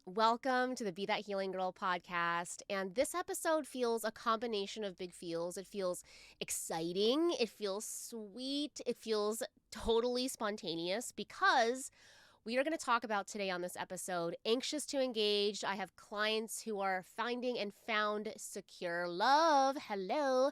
Welcome to the Be That Healing Girl podcast. And this episode feels a combination of big feels. It feels exciting, it feels sweet, it feels totally spontaneous because we are going to talk about today on this episode anxious to engage. I have clients who are finding and found secure love. Hello.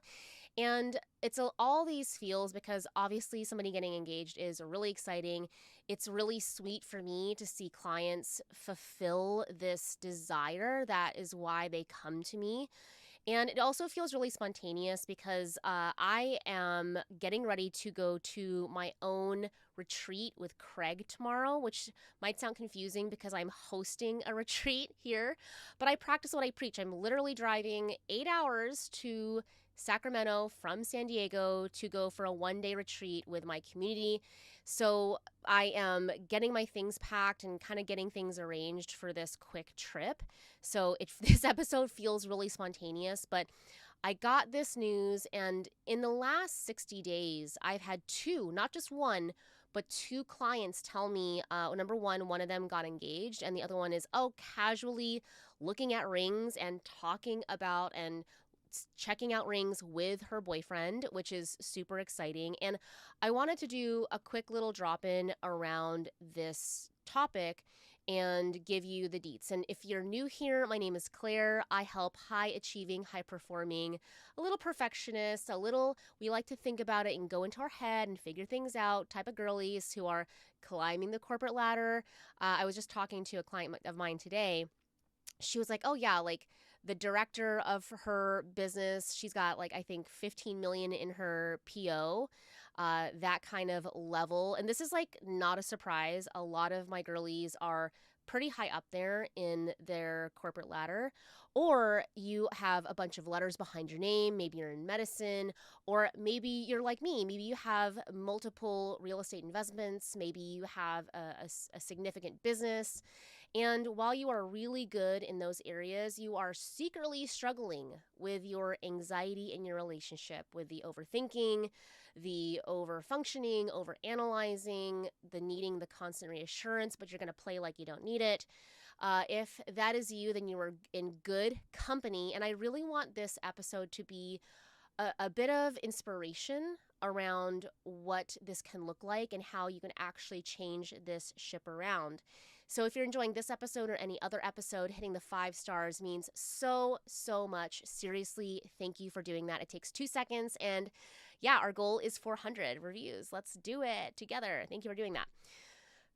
And it's all these feels because obviously somebody getting engaged is really exciting. It's really sweet for me to see clients fulfill this desire. That is why they come to me. And it also feels really spontaneous because I am getting ready to go to my own retreat with Craig tomorrow, which might sound confusing because I'm hosting a retreat here. But I practice what I preach. I'm literally driving 8 hours to Sacramento from San Diego to go for a one-day retreat with my community. So I am getting my things packed and kind of getting things arranged for this quick trip. So this episode feels really spontaneous, but I got this news, and in the last 60 days, I've had two, not just one, but two clients tell me, number one of them got engaged, and the other one is, casually looking at rings and talking about and checking out rings with her boyfriend, which is super exciting. And I wanted to do a quick little drop in around this topic and give you the deets. And if you're new here, my name is Claire. I help high achieving, high performing, a little perfectionist, we like to think about it and go into our head and figure things out type of girlies who are climbing the corporate ladder. I was just talking to a client of mine today. She was like, oh yeah, like the director of her business, she's got like, I think 15 million in her PO, that kind of level. And this is like not a surprise. A lot of my girlies are pretty high up there in their corporate ladder, or you have a bunch of letters behind your name. Maybe you're in medicine, or maybe you're like me. Maybe you have multiple real estate investments. Maybe you have a significant business. And while you are really good in those areas, you are secretly struggling with your anxiety in your relationship, with the overthinking, the over-functioning, over-analyzing, the needing the constant reassurance, but you're going to play like you don't need it. If that is you, then you are in good company. And I really want this episode to be a bit of inspiration around what this can look like and how you can actually change this ship around. So if you're enjoying this episode or any other episode, hitting the 5 stars means so much. Seriously, thank you for doing that. It takes 2 seconds. And yeah, our goal is 400 reviews. Let's do it together. Thank you for doing that.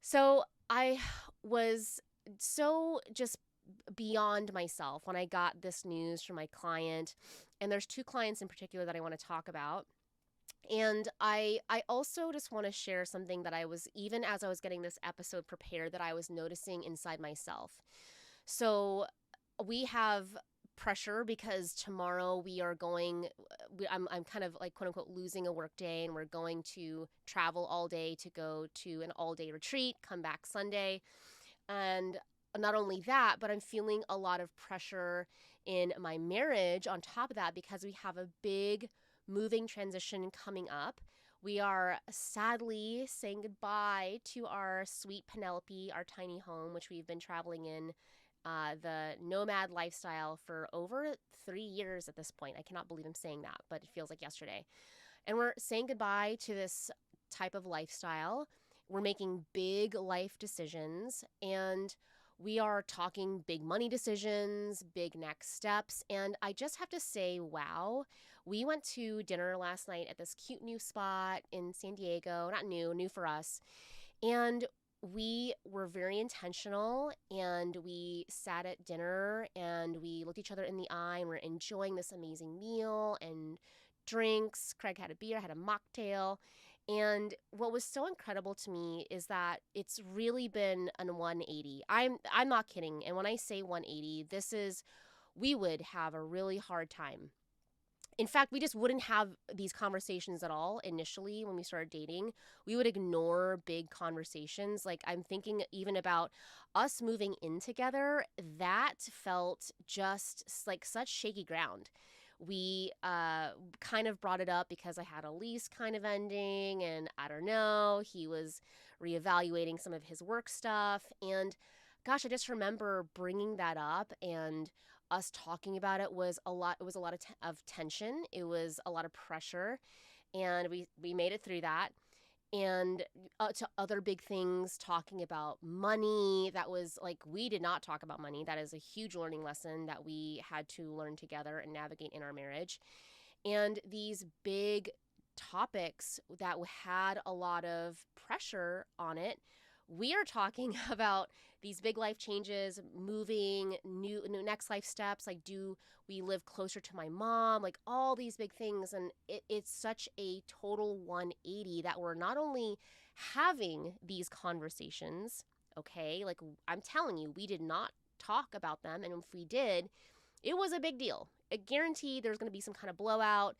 So I was so just beyond myself when I got this news from my client. And there's two clients in particular that I want to talk about. And I also just want to share something that I was, even as I was getting this episode prepared, that I was noticing inside myself. So we have pressure because tomorrow we are going, I'm kind of like quote unquote losing a work day, and we're going to travel all day to go to an all day retreat, come back Sunday. And not only that, but I'm feeling a lot of pressure in my marriage on top of that because we have a big moving transition coming up. We are sadly saying goodbye to our sweet Penelope, our tiny home, which we've been traveling in the nomad lifestyle for over 3 years at this point. I cannot believe I'm saying that, but it feels like yesterday. And we're saying goodbye to this type of lifestyle. We're making big life decisions, and we are talking big money decisions, big next steps. And I just have to say, wow, we went to dinner last night at this cute new spot in San Diego. Not new, new for us. And we were very intentional, and we sat at dinner and we looked each other in the eye, and we're enjoying this amazing meal and drinks. Craig had a beer, had a mocktail. And what was so incredible to me is that it's really been a 180. I'm not kidding. And when I say 180, we would have a really hard time. In fact, we just wouldn't have these conversations at all initially when we started dating. We would ignore big conversations. Like, I'm thinking even about us moving in together. That felt just like such shaky ground. We kind of brought it up because I had a lease kind of ending, and I don't know, he was reevaluating some of his work stuff. And gosh, I just remember bringing that up, and us talking about it was a lot. It was a lot of tension. It was a lot of pressure, and we made it through that. And to other big things, talking about money. That was like, we did not talk about money. That is a huge learning lesson that we had to learn together and navigate in our marriage. And these big topics that had a lot of pressure on it, we are talking about these big life changes, moving, new next life steps. Like, do we live closer to my mom? Like, all these big things. And it's such a total 180 that we're not only having these conversations, okay? Like, I'm telling you, we did not talk about them. And if we did, it was a big deal. I guarantee there's going to be some kind of blowout.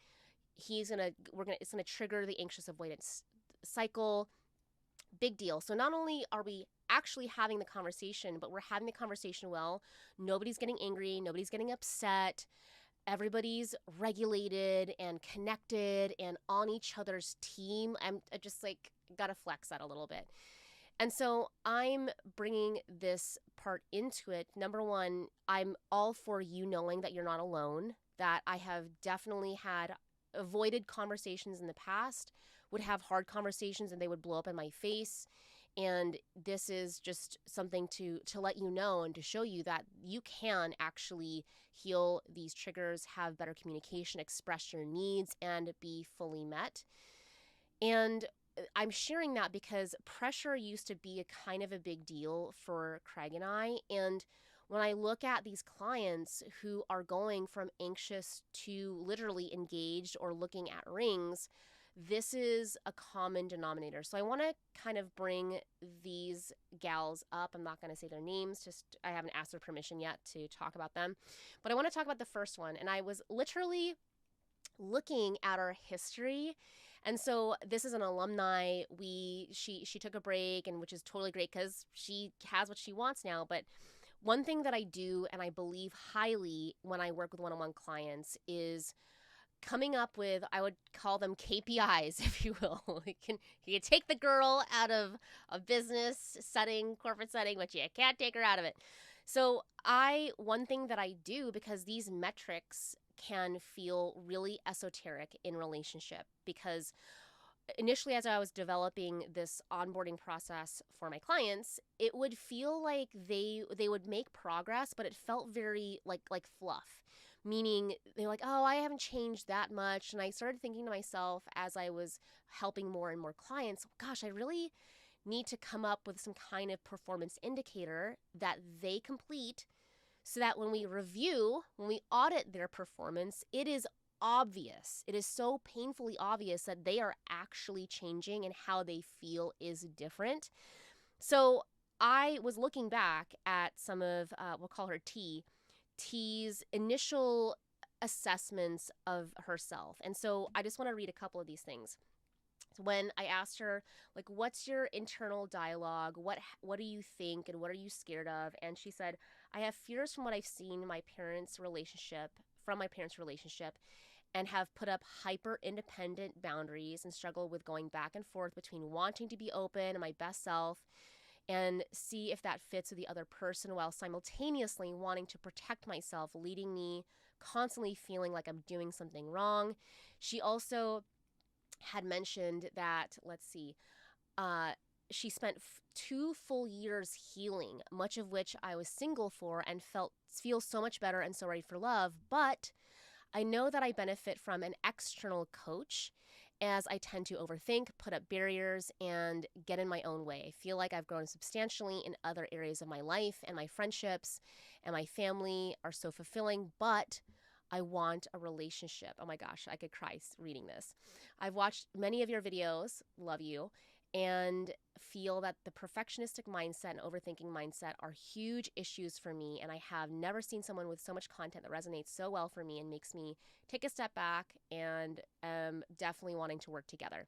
It's going to trigger the anxious avoidance cycle. Big deal. So not only are we actually having the conversation, but we're having the conversation well. Nobody's getting angry. Nobody's getting upset. Everybody's regulated and connected and on each other's team. I just like got to flex that a little bit. And so I'm bringing this part into it. Number one, I'm all for you knowing that you're not alone, that I have definitely had avoided conversations in the past, would have hard conversations and they would blow up in my face. And this is just something to let you know and to show you that you can actually heal these triggers, have better communication, express your needs, and be fully met. And I'm sharing that because pressure used to be a kind of a big deal for Craig and I. And when I look at these clients who are going from anxious to literally engaged or looking at rings, this is a common denominator. So I want to kind of bring these gals up. I'm not going to say their names, just I haven't asked their permission yet to talk about them. But I want to talk about the first one. And I was literally looking at our history. And so this is an alumni. She took a break, and which is totally great because she has what she wants now. But one thing that I do and I believe highly when I work with one-on-one clients is coming up with, I would call them KPIs, if you will. You can take the girl out of a business setting, corporate setting, but you can't take her out of it. So one thing that I do, because these metrics can feel really esoteric in relationship, because initially as I was developing this onboarding process for my clients, it would feel like they would make progress, but it felt very like fluff. Meaning they're like, oh, I haven't changed that much. And I started thinking to myself as I was helping more and more clients, gosh, I really need to come up with some kind of performance indicator that they complete so that when we review, when we audit their performance, it is obvious. It is so painfully obvious that they are actually changing and how they feel is different. So I was looking back at some of, we'll call her T's initial assessments of herself. And so I just want to read a couple of these things. When I asked her, like, what's your internal dialogue? What do you think and what are you scared of? And she said, I have fears from what I've seen in my parents' relationship, and have put up hyper independent boundaries and struggle with going back and forth between wanting to be open and my best self and see if that fits with the other person while simultaneously wanting to protect myself, leading me constantly feeling like I'm doing something wrong. She also had mentioned that, she spent 2 full years healing, much of which I was single for and feel so much better and so ready for love. But I know that I benefit from an external coach as I tend to overthink, put up barriers, and get in my own way. I feel like I've grown substantially in other areas of my life, and my friendships and my family are so fulfilling, but I want a relationship. Oh my gosh, I could cry reading this. I've watched many of your videos, love you, and feel that the perfectionistic mindset and overthinking mindset are huge issues for me, and I have never seen someone with so much content that resonates so well for me and makes me take a step back and definitely wanting to work together.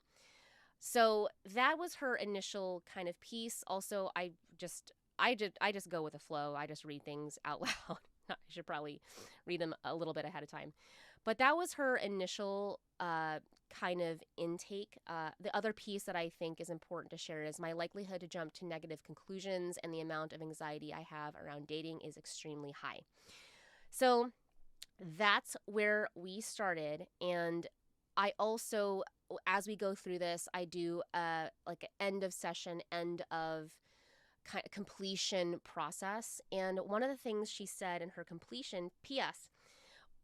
So that was her initial kind of piece. Also, I just go with the flow. I just read things out loud. I should probably read them a little bit ahead of time. But that was her initial kind of intake. The other piece that I think is important to share is my likelihood to jump to negative conclusions and the amount of anxiety I have around dating is extremely high. So that's where we started. And I also, as we go through this, I do like an end of session, end of kind of completion process. And one of the things she said in her completion, P.S.,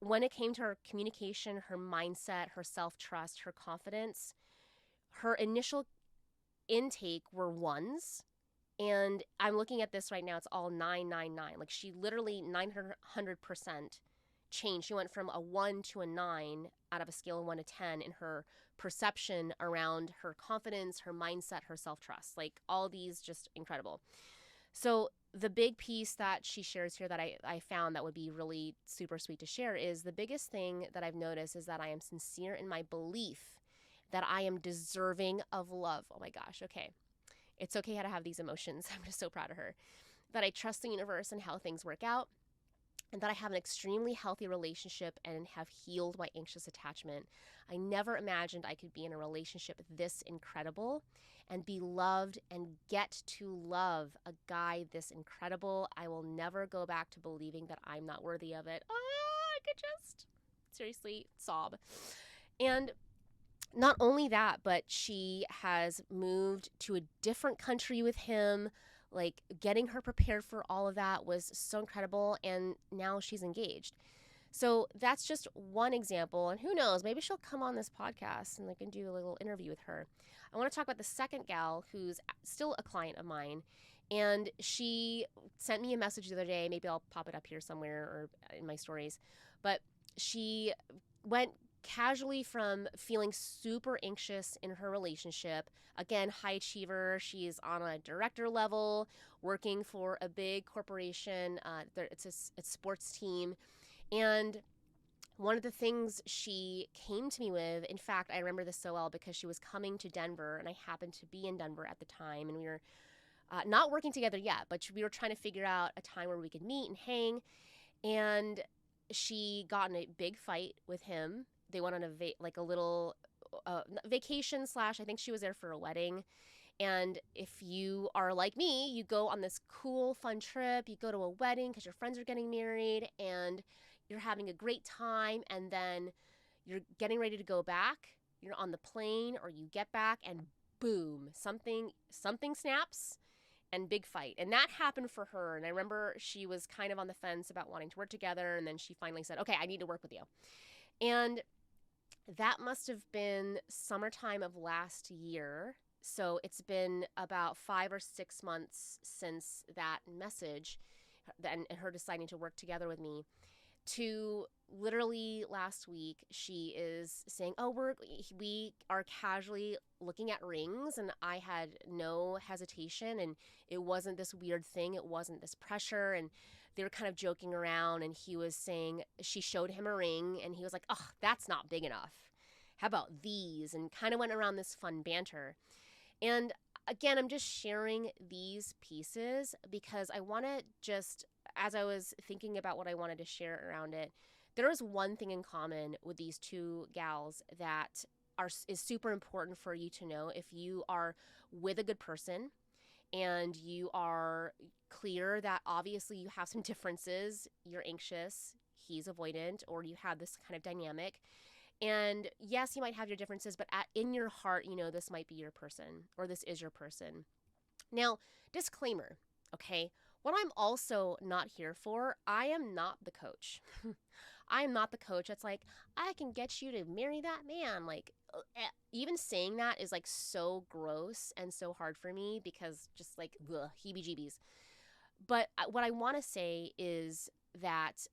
when it came to her communication, her mindset, her self-trust, her confidence, her initial intake were ones. And I'm looking at this right now. It's all 999. Like she literally 900% changed. She went from a 1 to a 9 out of a scale of 1 to 10 in her perception around her confidence, her mindset, her self-trust. Like all these just incredible. So the big piece that she shares here that I found that would be really super sweet to share is the biggest thing that I've noticed is that I am sincere in my belief that I am deserving of love. Oh my gosh, okay. It's okay to have these emotions. I'm just so proud of her. That I trust the universe and how things work out, and that I have an extremely healthy relationship and have healed my anxious attachment. I never imagined I could be in a relationship this incredible and be loved and get to love a guy this incredible. I will never go back to believing that I'm not worthy of it. I could just seriously sob. And not only that, but she has moved to a different country with him. Like getting her prepared for all of that was so incredible. And now she's engaged. So that's just one example. And who knows, maybe she'll come on this podcast and I can do a little interview with her. I want to talk about the second gal who's still a client of mine. And she sent me a message the other day. Maybe I'll pop it up here somewhere or in my stories. But she went casually from feeling super anxious in her relationship. Again, high achiever. She's on a director level, working for a big corporation. It's a sports team. And one of the things she came to me with, in fact, I remember this so well because she was coming to Denver and I happened to be in Denver at the time and we were not working together yet, but we were trying to figure out a time where we could meet and hang. And she got in a big fight with him. They went on a little vacation / I think she was there for a wedding. And if you are like me, you go on this cool, fun trip. You go to a wedding because your friends are getting married and you're having a great time. And then you're getting ready to go back. You're on the plane or you get back and boom, something snaps and big fight. And that happened for her. And I remember she was kind of on the fence about wanting to work together. And then she finally said, okay, I need to work with you. And that must have been summertime of last year. So it's been about 5 or 6 months since that message and her deciding to work together with me. To literally last week, she is saying, oh, we are casually looking at rings, and I had no hesitation, and it wasn't this weird thing. It wasn't this pressure, and they were kind of joking around, and he was saying, she showed him a ring, and he was like, oh, that's not big enough. How about these? And kind of went around this fun banter. And again, I'm just sharing these pieces because I want to just, as I was thinking about what I wanted to share around it, there is one thing in common with these two gals that is super important for you to know. If you are with a good person and you are clear that obviously you have some differences, you're anxious, he's avoidant, or you have this kind of dynamic. And yes, you might have your differences, but in your heart, you know this might be your person or this is your person. Now, disclaimer, okay? What I'm also not here for, I am not the coach. I am not the coach that's like, I can get you to marry that man. Like, even saying that is like so gross and so hard for me because just like, ugh, heebie-jeebies. But what I want to say is that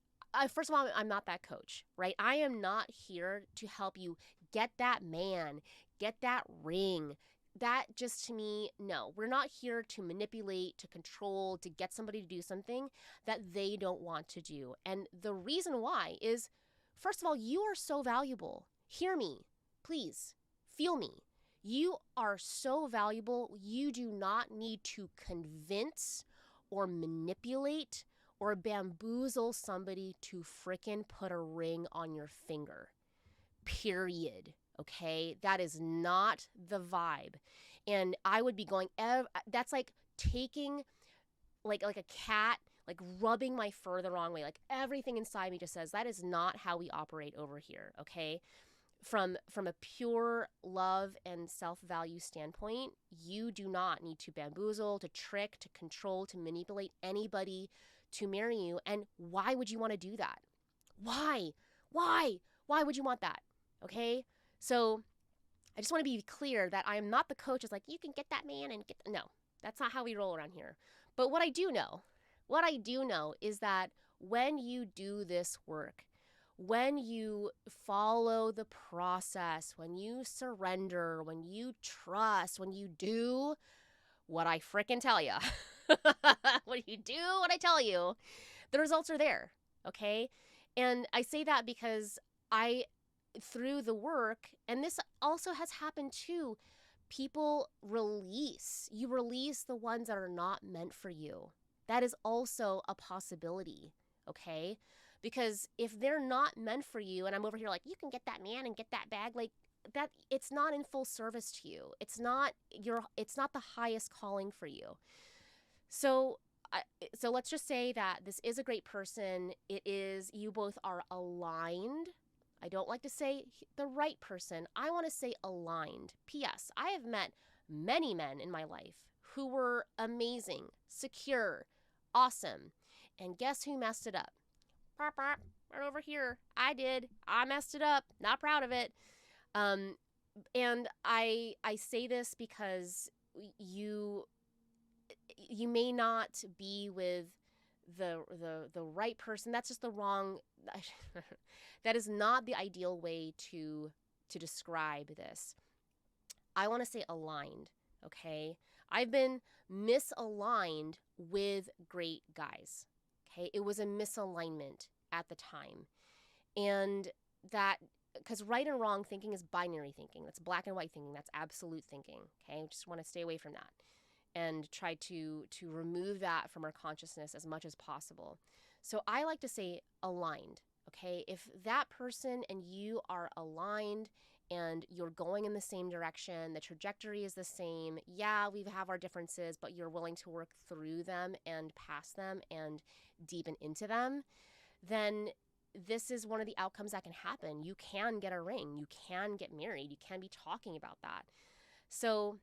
first of all, I'm not that coach, right? I am not here to help you get that man, get that ring. That just to me, no. We're not here to manipulate, to control, to get somebody to do something that they don't want to do. And the reason why is, first of all, you are so valuable. Hear me, please. Feel me. You are so valuable. You do not need to convince or manipulate or bamboozle somebody to frickin' put a ring on your finger. Period. Okay? That is not the vibe. And I would be going, that's like taking like a cat, like rubbing my fur the wrong way. Like everything inside me just says that is not how we operate over here. Okay? From a pure love and self-value standpoint, you do not need to bamboozle, to trick, to control, to manipulate anybody to marry you. And why would you want to do that? Why? Why would you want that? Okay? So I just want to be clear that I am not the coach that's like, you can get that man and get no. That's not how we roll around here. But what I do know is that when you do this work, when you follow the process, when you surrender, when you trust, when you do what I frickin' tell you, when you do what I tell you, the results are there, okay? And I say that because through the work, and this also has happened too, you release the ones that are not meant for you. That is also a possibility, okay? Because if they're not meant for you, and I'm over here like, you can get that man and get that bag, like that, it's not in full service to you. It's not the highest calling for you. So let's just say that this is a great person. It is, you both are aligned. I don't like to say the right person. I want to say aligned. P.S. I have met many men in my life who were amazing, secure, awesome. And guess who messed it up? Right over here. I did. I messed it up. Not proud of it. And I say this because you may not be with the right person. That's just the wrong. That is not the ideal way to describe this. I want to say aligned. Okay, I've been misaligned with great guys. Okay, it was a misalignment at the time, and that because right and wrong thinking is binary thinking. That's black and white thinking. That's absolute thinking. Okay, I just want to stay away from that and try to remove that from our consciousness as much as possible. So I like to say aligned. Okay, if that person and you are aligned and you're going in the same direction, the trajectory is the same. Yeah, we have our differences, but you're willing to work through them and past them and deepen into them, then this is one of the outcomes that can happen. You can get a ring. You can get married. You can be talking about that. So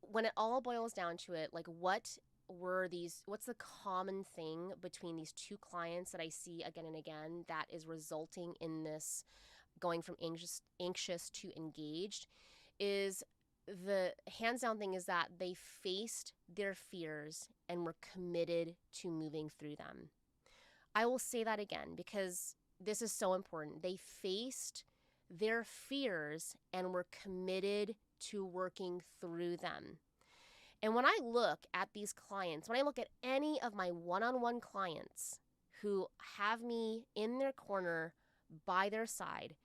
when it all boils down to it, like what's the common thing between these two clients that I see again and again that is resulting in this going from anxious to engaged is the hands down thing is that they faced their fears and were committed to moving through them. I will say that again because this is so important. They faced their fears and were committed to working through them. And when I look at these clients, when I look at any of my one-on-one clients who have me in their corner by their side,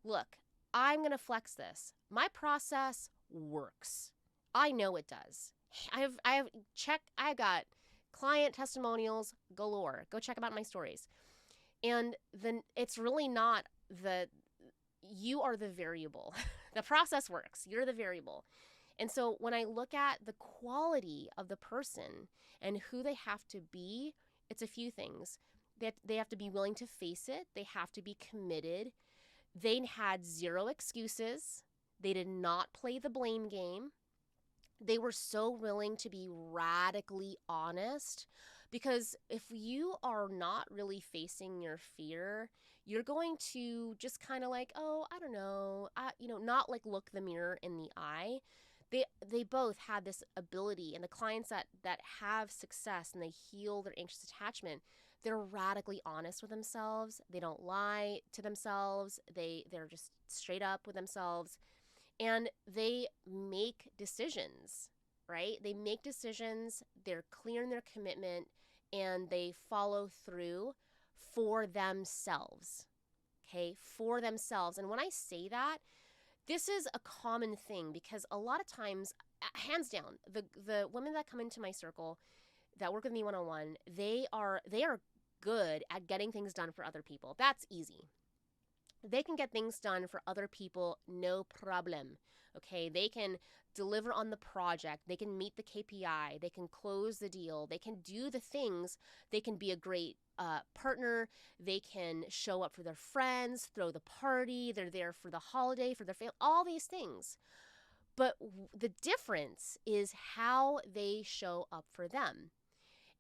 look, I'm going to flex this. My process works. I know it does. I've got client testimonials galore. Go check them out in my stories. And then it's really not you are the variable. The process works. You're the variable. And so when I look at the quality of the person and who they have to be, it's a few things. They have to be willing to face it. They have to be committed. They had zero excuses. They did not play the blame game. They were so willing to be radically honest, because if you are not really facing your fear, you're going to just kind of like, oh, I don't know, not like look the mirror in the eye. They both had this ability, and the clients that have success and they heal their anxious attachment, they're radically honest with themselves. They don't lie to themselves. They're just straight up with themselves. And they make decisions, right? They make decisions, they're clear in their commitment, and they follow through for themselves, okay? For themselves. And when I say that, this is a common thing because a lot of times, hands down, the women that come into my circle, that work with me one-on-one, they are good at getting things done for other people. That's easy. They can get things done for other people, no problem. Okay, they can deliver on the project, they can meet the KPI, they can close the deal, they can do the things, they can be a great partner, they can show up for their friends, throw the party, they're there for the holiday, for their family, all these things. But the difference is how they show up for them.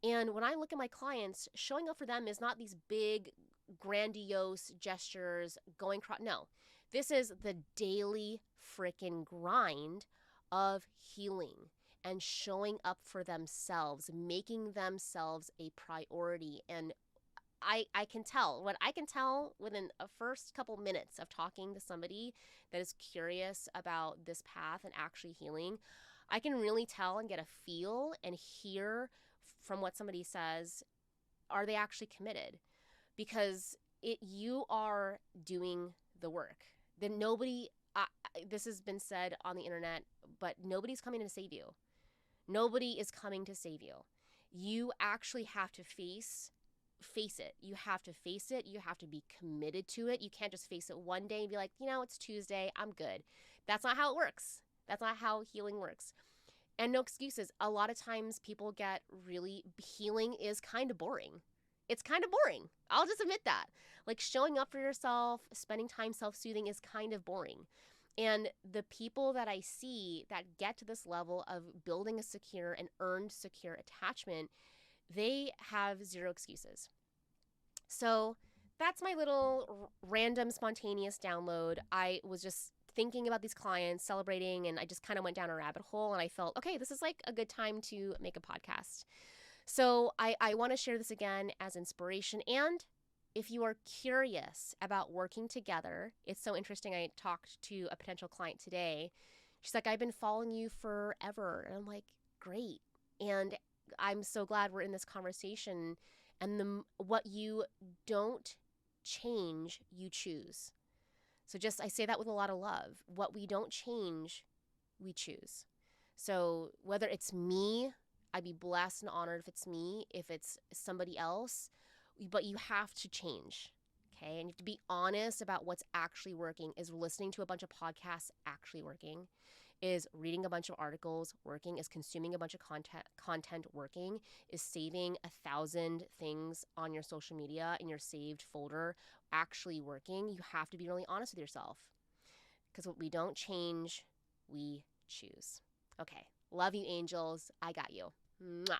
And when I look at my clients, showing up for them is not these big, grandiose gestures going across. No, this is the daily freaking grind of healing and showing up for themselves, making themselves a priority. And I can tell, what I can tell within a first couple minutes of talking to somebody that is curious about this path and actually healing, I can really tell and get a feel and hear from what somebody says, are they actually committed? Because you are doing the work. Then nobody, this has been said on the internet, but nobody's coming to save you. Nobody is coming to save you. You actually have to face it. You have to face it. You have to be committed to it. You can't just face it one day and be like, it's Tuesday, I'm good. That's not how it works. That's not how healing works. And no excuses. A lot of times people get really, healing is kind of boring. It's kind of boring. I'll just admit that. Like showing up for yourself, spending time self-soothing is kind of boring. And the people that I see that get to this level of building a secure and earned secure attachment, they have zero excuses. So that's my little random spontaneous download. I was just thinking about these clients, celebrating, and I just kind of went down a rabbit hole and I felt, okay, this is like a good time to make a podcast. So I want to share this again as inspiration. And if you are curious about working together, it's so interesting. I talked to a potential client today. She's like, I've been following you forever. And I'm like, great. And I'm so glad we're in this conversation. And what you don't change, you choose. So I say that with a lot of love. What we don't change, we choose. So whether it's me, I'd be blessed and honored if it's me, if it's somebody else, but you have to change, okay? And you have to be honest about what's actually working. Is listening to a bunch of podcasts actually working? Is reading a bunch of articles working? Is consuming a bunch of content working? Is saving 1,000 things on your social media in your saved folder actually working? You have to be really honest with yourself, because what we don't change, we choose. Okay, love you, angels. I got you. Mwah.